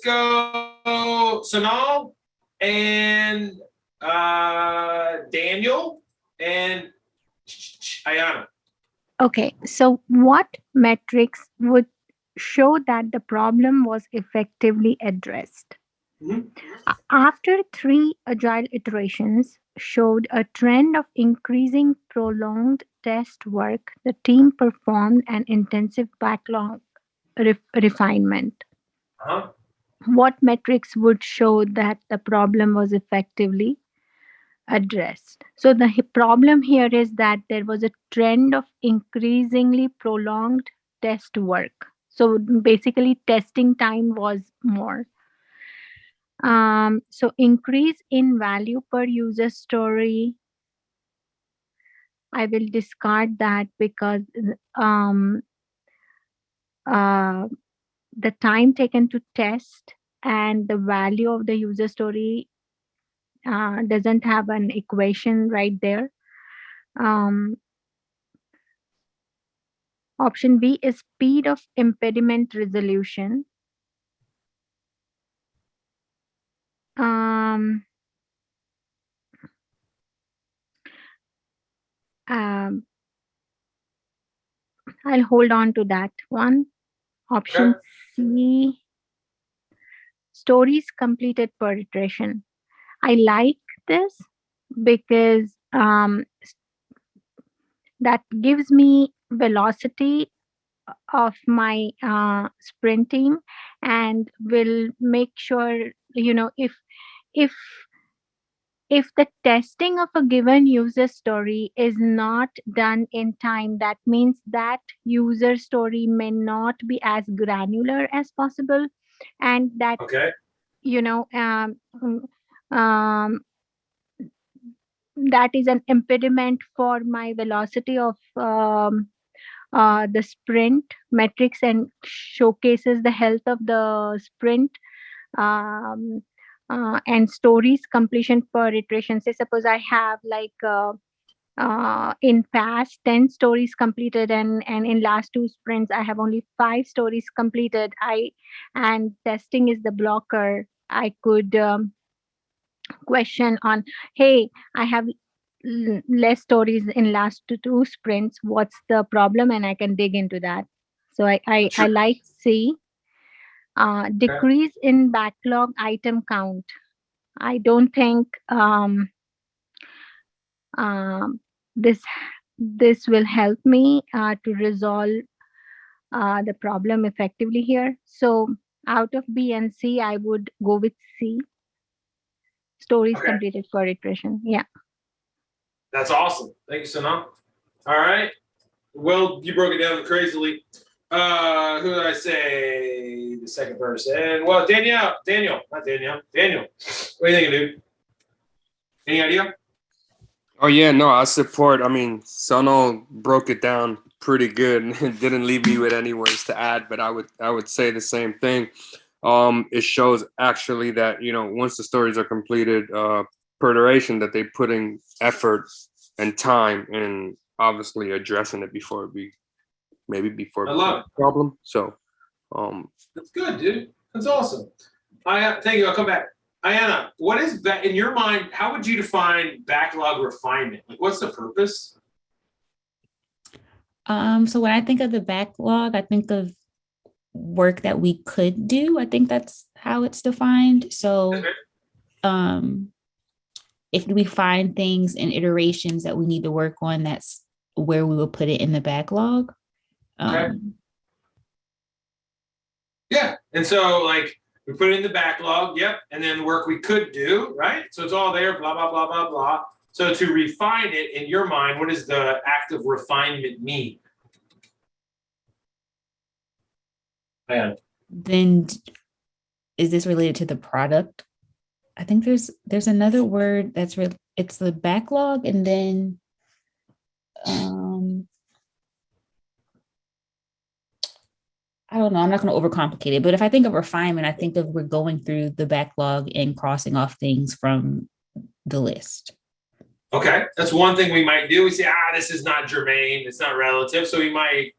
go Sanal and Daniel and Ayana. Okay, so what metrics would show that the problem was effectively addressed? Mhm. After 3 agile iterations showed a trend of increasing prolonged test work, the team performed an intensive backlog refinement. Uh-huh. What metrics would show that the problem was effectively addressed? So, the problem here is that there was a trend of increasingly prolonged test work. So, basically, testing time was more. So increase in value per user story. I will discard that because um, uh, the time taken to test and the value of the user story doesn't have an equation right there. Um, Option B is speed of impediment resolution. Um, um, I'll hold on to that one. Okay. Option C, stories completed per iteration. I like this because that gives me velocity of my sprint team and will make sure, if if the testing of a given user story is not done in time, that means that user story may not be as granular as possible, and that Okay. you know um, that is an impediment for my velocity of the sprint metrics and showcases the health of the sprint, um, and stories completion per iteration. Say suppose I have in past 10 stories completed, and in last 2 sprints I have only 5 stories completed, I and testing is the blocker. I could question on, hey, I have less stories in last 2 sprints, what's the problem, and I can dig into that. So I Sure. like C. Okay. Decrease in backlog item count. I don't think um, this this will help me to resolve the problem effectively here. So out of B and C, I would go with C. Stories Okay. completed per iteration. Yeah. That's awesome. Thank you, Sanal. All right. Well, you broke it down crazily. Who did I say? The second person. Well, Daniel, not Danielle. Daniel. What are you thinking, dude? Any idea? Oh yeah, no, I support. I mean, Sono broke it down pretty good and didn't leave me with any words to add, but I would say the same thing. It shows actually that, once the stories are completed, per iteration, that they put in effort and time and obviously addressing it before it I love it. becomes a problem. So um That's good, dude. That's awesome. Thank you. I'll come back. Ayana, what is in your mind? How would you define backlog refinement? Like, what's the purpose? So when I think of the backlog, I think of work that we could do. I think that's how it's defined. So if we find things and iterations that we need to work on, that's where we will put it in the backlog. Okay. Yeah. And so, like, we put it in the backlog. Yep. And then the work we could do, right? So it's all there, blah, blah, blah, blah, blah. So to refine it in your mind, what does the act of refinement mean? Man. Then is this related to the product? I think there's another word that's it's the backlog, and then I don't know. I'm not going to overcomplicate it, but if I think of refinement, I think of we're going through the backlog and crossing off things from the list. Okay, that's one thing we might do. We say, this is not germane, it's not relative, so we might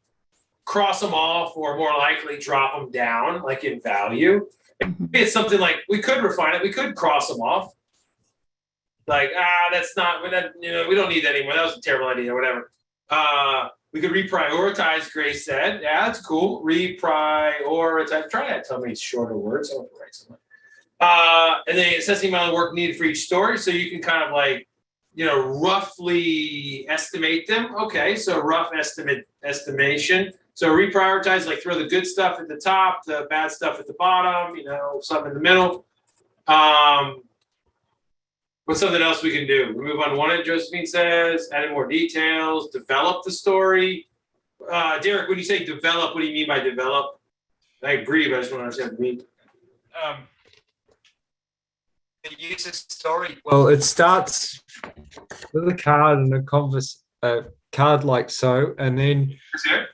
cross them off or more likely drop them down, like in value. It's something like we could refine it. We could cross them off. Like, that's not, we don't need that anymore. That was a terrible idea, or whatever. We could reprioritize, Grace said. Yeah, that's cool. Reprioritize. Try that. Tell me shorter words. I want to write something. And then assessing the amount of work needed for each story. So you can kind of like, roughly estimate them. Okay, so rough estimation. So reprioritize, like throw the good stuff at the top, the bad stuff at the bottom, something in the middle. What's something else we can do? We move on to one, Josephine says, add in more details, develop the story. Derek, when you say develop, what do you mean by develop? I agree, but I just want to understand what you mean. It uses story. Well, it starts with a card and a card like so, and then it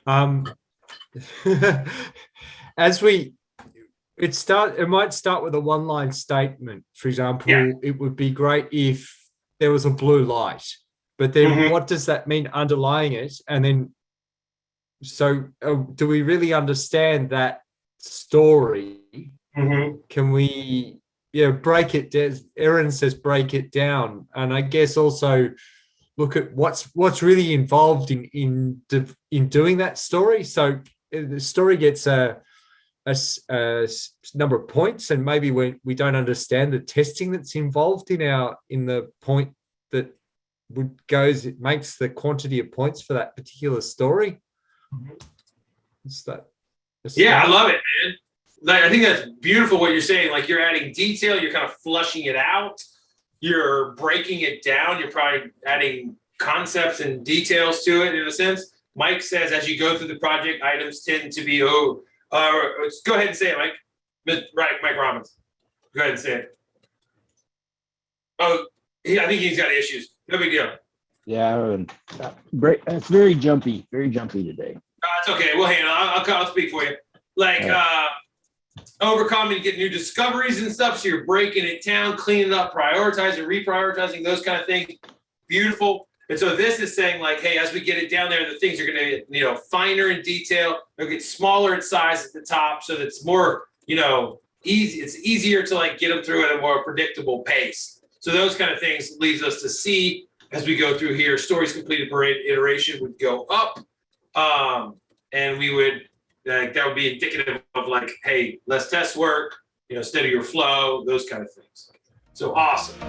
might start with a one-line statement. For example, It would be great if there was a blue light, but then what does that mean underlying it? And then, so do we really understand that story? Can we break it down? Erin says break it down, and I guess also look at what's really involved in doing that story. So the story gets a number of points, and maybe when we don't understand the testing that's involved in the point that it makes the quantity of points for that particular story. I love it, man. Like, I think that's beautiful what you're saying. Like, you're adding detail, you're kind of flushing it out, you're breaking it down, you're probably adding concepts and details to it in a sense. Mike says, as you go through the project, items tend to be, go ahead and say it, Mike. Right, Mike Robbins. Go ahead and say it. I think he's got issues. No big deal. Yeah, it's very jumpy today. It's okay. We'll handle it. I'll speak for you. Like, overcome and get new discoveries and stuff. So you're breaking it down, cleaning it up, prioritizing, reprioritizing, those kind of things. Beautiful. And so this is saying, like, hey, as we get it down there, the things are going to get, finer in detail. They'll get smaller in size at the top, so that it's more, easy. It's easier to like get them through at a more predictable pace. So those kind of things leads us to see as we go through here. Stories completed per iteration would go up, and we would. That would be indicative of like, hey, less test work, steadier flow, those kind of things. So awesome.